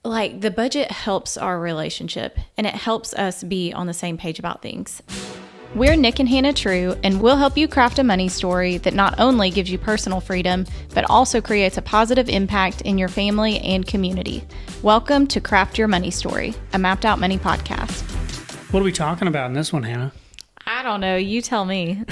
Like, the budget helps our relationship, and it helps us be on the same page about things. We're Nick and Hannah True, and we'll help you craft a money story that not only gives you personal freedom, but also creates a positive impact in your family and community. Welcome to Craft Your Money Story, a Mapped Out Money podcast. What are we talking about in this one, Hannah? I don't know. You tell me.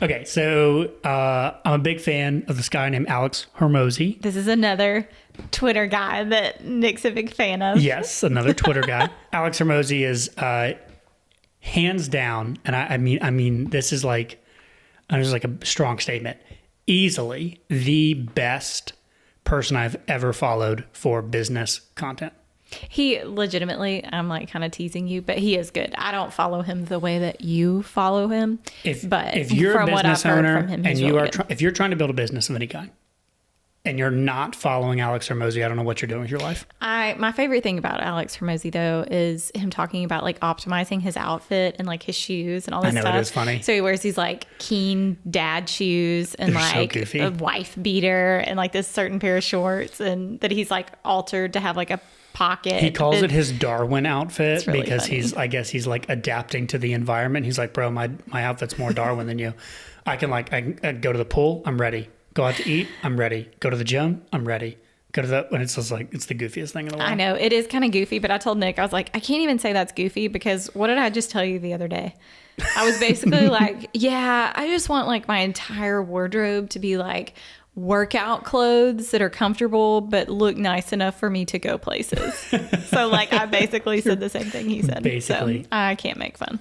Okay, so I'm a big fan of this guy named Alex Hermosi. This is another Twitter guy that Nick's a big fan of. Yes, another Twitter guy. Alex Hermosi is hands down, and I mean, this is like a strong statement, easily the best person I've ever followed for business content. He legitimately, I'm like kind of teasing you, but he is good. I don't follow him the way that you follow him. If you're a business owner and you really are if you're trying to build a business of any kind and you're not following Alex Hermosi, I don't know what you're doing with your life. My favorite thing about Alex Hermosi though is him talking about like optimizing his outfit and like his shoes and all this stuff. I know, it is funny. So he wears these like Keen dad shoes and They're like so a wife beater and like this certain pair of shorts and that he's like altered to have like a pocket. He calls it his Darwin outfit really because funny. I guess he's like adapting to the environment. He's like, bro, my outfit's more Darwin than you. I can go to the pool, I'm ready. Go out to eat, I'm ready. Go to the gym, I'm ready. Go to the, when it's just like, it's the goofiest thing in the world. I know it is kind of goofy, but I told Nick, I was like, I can't even say that's goofy because what did I just tell you the other day? I was basically like, yeah, I just want like my entire wardrobe to be like workout clothes that are comfortable but look nice enough for me to go places. So like I basically said the same thing he said. Basically. So I can't make fun.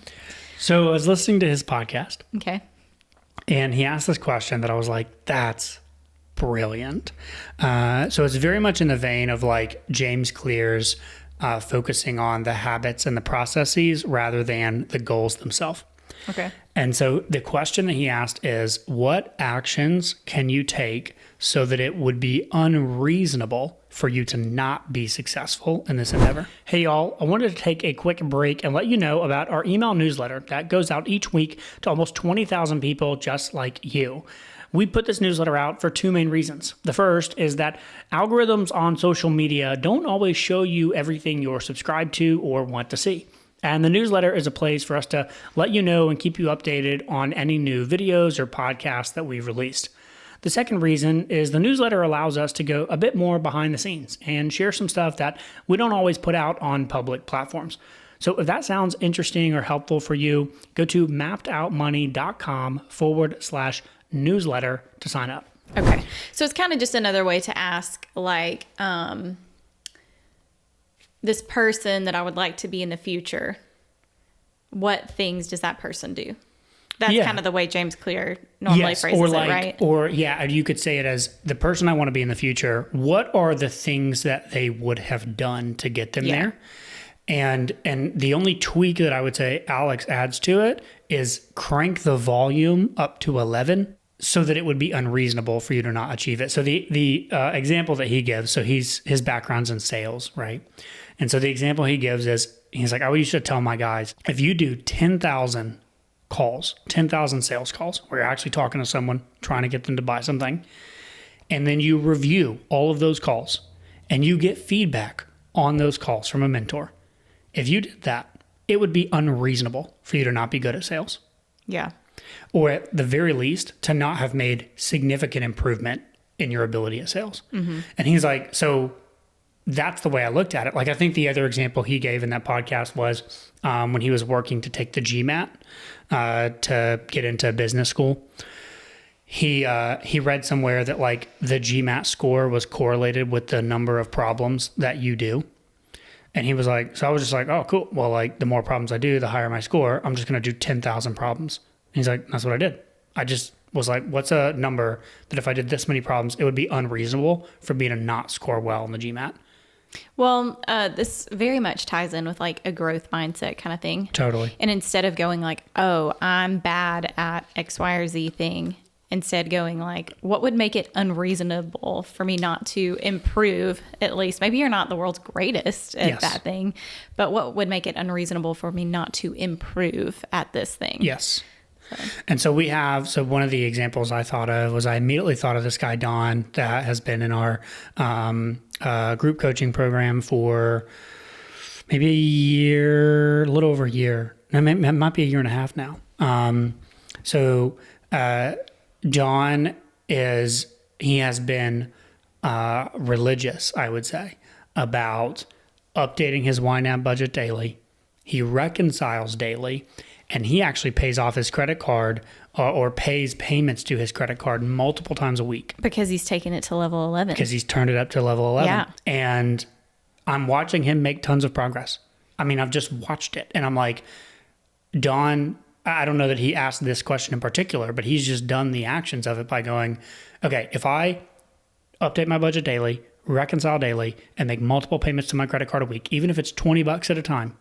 So I was listening to his podcast Okay. and he asked this question that I was like, that's brilliant. So it's very much in the vein of like James Clear's focusing on the habits and the processes rather than the goals themselves. Okay. And so the question that he asked is, what actions can you take so that it would be unreasonable for you to not be successful in this endeavor? Hey, y'all, I wanted to take a quick break and let you know about our email newsletter that goes out each week to almost 20,000 people just like you. We put this newsletter out for two main reasons. The first is that algorithms on social media don't always show you everything you're subscribed to or want to see. And the newsletter is a place for us to let you know and keep you updated on any new videos or podcasts that we've released. The second reason is the newsletter allows us to go a bit more behind the scenes and share some stuff that we don't always put out on public platforms. So if that sounds interesting or helpful for you, go to mappedoutmoney.com/newsletter to sign up. Okay. So it's kind of just another way to ask like, this person that I would like to be in the future, what things does that person do? That's kind of the way James Clear normally phrases it, right? Or you could say it as the person I want to be in the future. What are the things that they would have done to get them there? And the only tweak that I would say Alex adds to it is crank the volume up to 11 so that it would be unreasonable for you to not achieve it. So the example that he gives, so his background's in sales, right? And so the example he gives is, he's like, I used to tell my guys, if you do 10,000 calls, 10,000 sales calls, where you're actually talking to someone, trying to get them to buy something, and then you review all of those calls and you get feedback on those calls from a mentor, if you did that, it would be unreasonable for you to not be good at sales. Yeah. Or at the very least, to not have made significant improvement in your ability at sales. Mm-hmm. And he's like, so that's the way I looked at it. Like, I think the other example he gave in that podcast was when he was working to take the GMAT to get into business school. He read somewhere that like the GMAT score was correlated with the number of problems that you do. And he was like, so I was just like, oh, cool. Well, like the more problems I do, the higher my score. I'm just going to do 10,000 problems. And he's like, that's what I did. I just was like, what's a number that if I did this many problems, it would be unreasonable for me to not score well in the GMAT? Well, this very much ties in with like a growth mindset kind of thing. Totally. And instead of going like, oh, I'm bad at X, Y, or Z thing, instead going like, what would make it unreasonable for me not to improve at least? Maybe you're not the world's greatest at that thing, but what would make it unreasonable for me not to improve at this thing? Yes. And so one of the examples I thought of was I immediately thought of this guy, Don, that has been in our group coaching program for maybe a little over a year. No, it might be a year and a half now. John he has been religious, I would say, about updating his YNAB budget daily. He reconciles daily, and he actually pays off his credit card or pays payments to his credit card multiple times a week. Because he's taken it to level 11. Because he's turned it up to level 11. Yeah. And I'm watching him make tons of progress. I mean, I've just watched it, and I'm like, Don, I don't know that he asked this question in particular, but he's just done the actions of it by going, okay, if I update my budget daily, reconcile daily, and make multiple payments to my credit card a week, even if it's $20 at a time,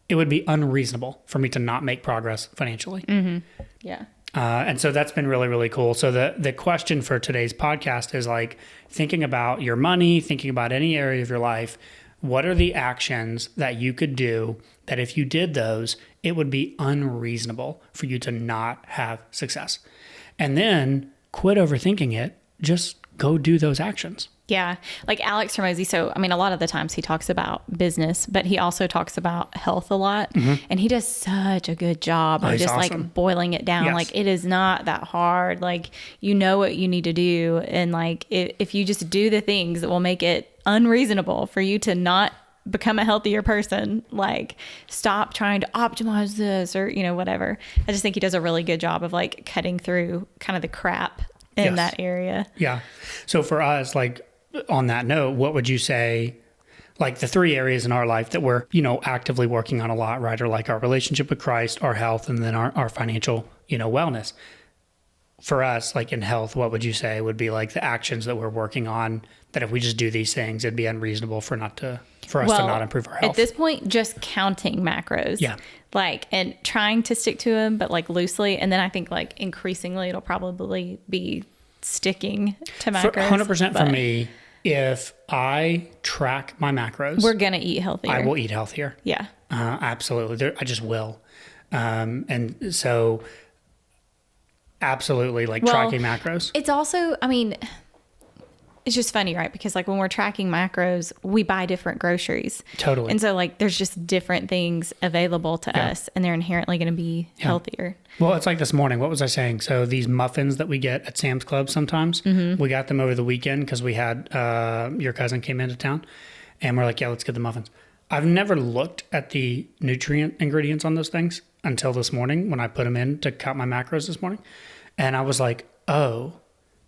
it would be unreasonable for me to not make progress financially. Mm-hmm. Yeah. And so that's been really, really cool. So the question for today's podcast is like thinking about your money, thinking about any area of your life. What are the actions that you could do that if you did those, it would be unreasonable for you to not have success? And then quit overthinking it. Just go do those actions. Yeah. Like Alex Hermosi. So, I mean, a lot of the times he talks about business, but he also talks about health a lot. Mm-hmm. And he does such a good job of just awesome. Like boiling it down. Yes. Like it is not that hard. Like, you know what you need to do. And like, if you just do the things that will make it unreasonable for you to not become a healthier person, like stop trying to optimize this or, whatever. I just think he does a really good job of like cutting through kind of the crap in yes. that area. Yeah. So for us, like on that note, what would you say, like the three areas in our life that we're, actively working on a lot, right? Are like our relationship with Christ, our health, and then our financial, wellness. For us, like in health, what would you say would be like the actions that we're working on that if we just do these things, it'd be unreasonable for us to not improve our health? At this point, just counting macros. Yeah. Like, and trying to stick to them, but like loosely. And then I think like increasingly it'll probably be sticking to macros. 100% for me, if I track my macros, we're going to eat healthier. I will eat healthier. Yeah. Absolutely. I just will. And so absolutely tracking macros. It's also, I mean, it's just funny, right? Because like when we're tracking macros, we buy different groceries. Totally. And so like there's just different things available to us and they're inherently going to be healthier. Well, it's like this morning. What was I saying? So these muffins that we get at Sam's Club sometimes, we got them over the weekend because we had your cousin came into town and we're like, yeah, let's get the muffins. I've never looked at the nutrient ingredients on those things until this morning when I put them in to count my macros this morning. And I was like, oh,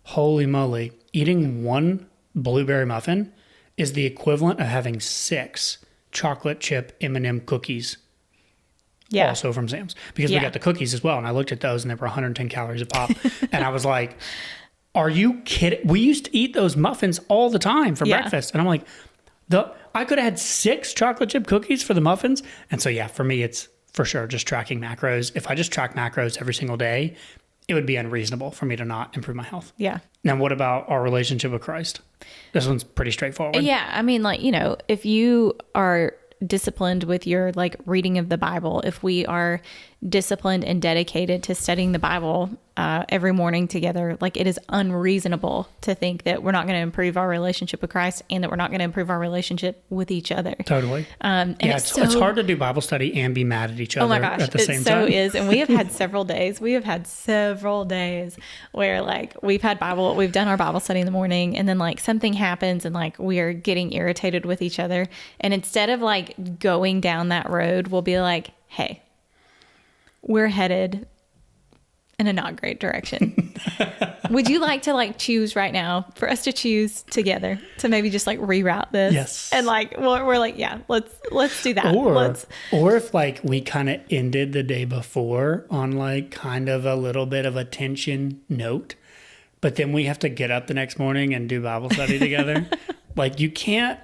holy moly. Eating one blueberry muffin is the equivalent of having 6 chocolate chip M&M cookies. Yeah. Also from Sam's. Because we got the cookies as well. And I looked at those and they were 110 calories a pop. And I was like, are you kidding? We used to eat those muffins all the time for breakfast. And I'm like, I could have had 6 chocolate chip cookies for the muffins. And so, for me, it's for sure just tracking macros. If I just track macros every single day, it would be unreasonable for me to not improve my health. Yeah. Now, what about our relationship with Christ? This one's pretty straightforward. Yeah. I mean, if you are disciplined with your reading of the Bible, if we are disciplined and dedicated to studying the Bible every morning together, it is unreasonable to think that we're not going to improve our relationship with Christ and that we're not going to improve our relationship with each other. Totally. And it's hard to do Bible study and be mad at each other at the same time. It so is. And we have had several days. Where we've done our Bible study in the morning and then something happens and we are getting irritated with each other. And instead of going down that road, we'll be like, hey, we're headed in a not great direction. Would you like to choose right now for us to choose together to maybe just reroute this? Yes. And we're let's do that. Or if we kind of ended the day before on kind of a little bit of a tension note, but then we have to get up the next morning and do Bible study together. You can't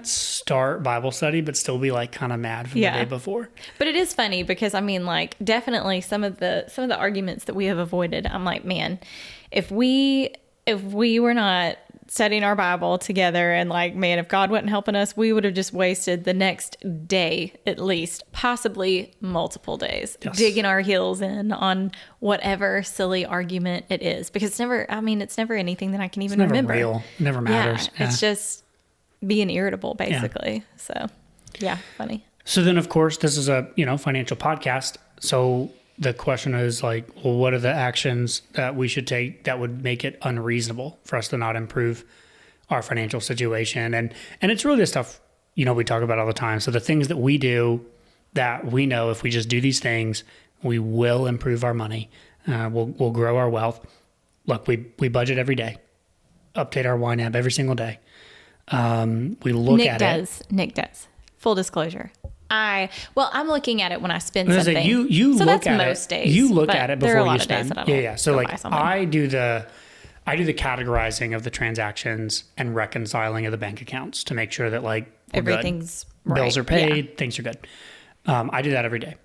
start Bible study but still be kind of mad from the day before. But it is funny because definitely some of the arguments that we have avoided, I'm like, man, if we were not studying our Bible together. And like, man, if God wasn't helping us, we would have just wasted the next day, at least, possibly multiple days, digging our heels in on whatever silly argument it is. Because it's never anything that I can even remember. Real. It never matters. Yeah, it's just being irritable, basically. Yeah. So, yeah, funny. So then, of course, this is a, financial podcast. So the question is like, well, what are the actions that we should take that would make it unreasonable for us to not improve our financial situation? And it's really the stuff, we talk about all the time. So the things that we do that we know if we just do these things, we will improve our money. We'll grow our wealth. Look, we budget every day, update our YNAB every single day. We look at it. Nick does. Full disclosure. I'm looking at it when I spend something. You so look that's at most it. days. You look at it before you spend. Yeah. So like I do the categorizing of the transactions and reconciling of the bank accounts to make sure that like everything's good. Bills are paid, things are good. I do that every day.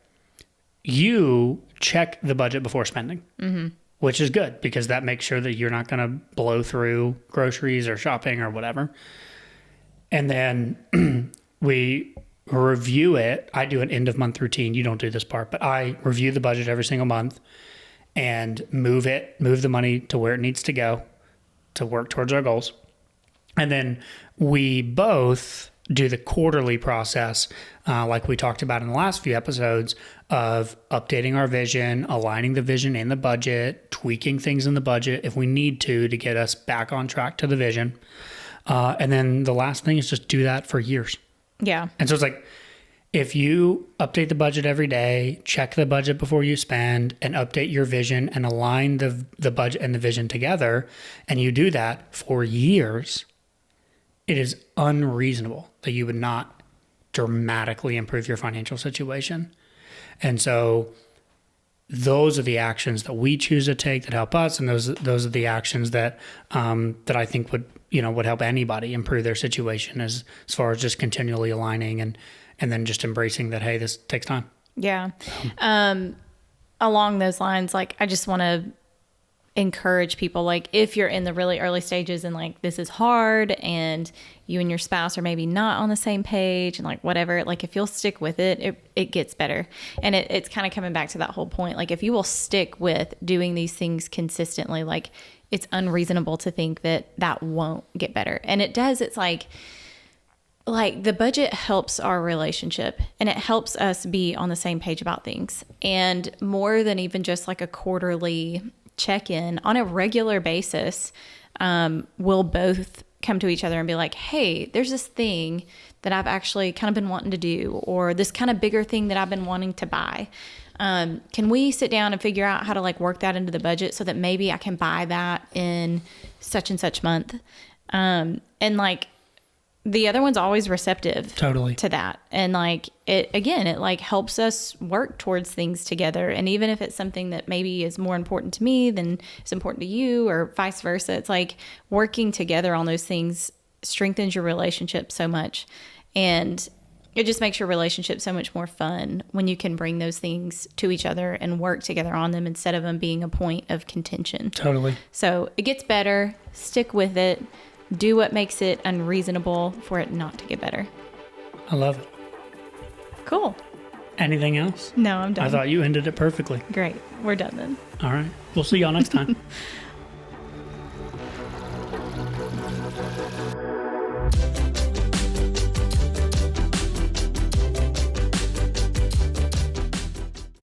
You check the budget before spending, which is good because that makes sure that you're not going to blow through groceries or shopping or whatever. And then we review it. I do an end of month routine. You don't do this part, but I review the budget every single month and move the money to where it needs to go to work towards our goals. And then we both do the quarterly process, like we talked about in the last few episodes, of updating our vision, aligning the vision in the budget, tweaking things in the budget if we need to get us back on track to the vision. And then the last thing is just do that for years. Yeah. And so it's like, if you update the budget every day, check the budget before you spend, and update your vision and align the budget and the vision together, and you do that for years, it is unreasonable that you would not dramatically improve your financial situation. And so those are the actions that we choose to take that help us, and those are the actions that I think would help anybody improve their situation as far as just continually aligning and then just embracing that, hey, this takes time. Yeah. Along those lines, like, I just want to encourage people, like, if you're in the really early stages and like this is hard and you and your spouse are maybe not on the same page and like whatever, like if you'll stick with it, it gets better. And it's kind of coming back to that whole point. Like if you will stick with doing these things consistently, like it's unreasonable to think that won't get better. And it does. It's like the budget helps our relationship and it helps us be on the same page about things. And more than even just like a quarterly check-in, on a regular basis, we'll both come to each other and be like, hey, there's this thing that I've actually kind of been wanting to do, or this kind of bigger thing that I've been wanting to buy. Can we sit down and figure out how to like work that into the budget so that maybe I can buy that in such and such month? And like the other one's always receptive to that. And like it like helps us work towards things together. And even if it's something that maybe is more important to me than it's important to you, or vice versa, it's like working together on those things strengthens your relationship so much. And it just makes your relationship so much more fun when you can bring those things to each other and work together on them instead of them being a point of contention. Totally. So it gets better. Stick with it. Do what makes it unreasonable for it not to get better. I love it. Cool. Anything else? No, I'm done. I thought you ended it perfectly. Great. We're done then. All right. We'll see y'all next time.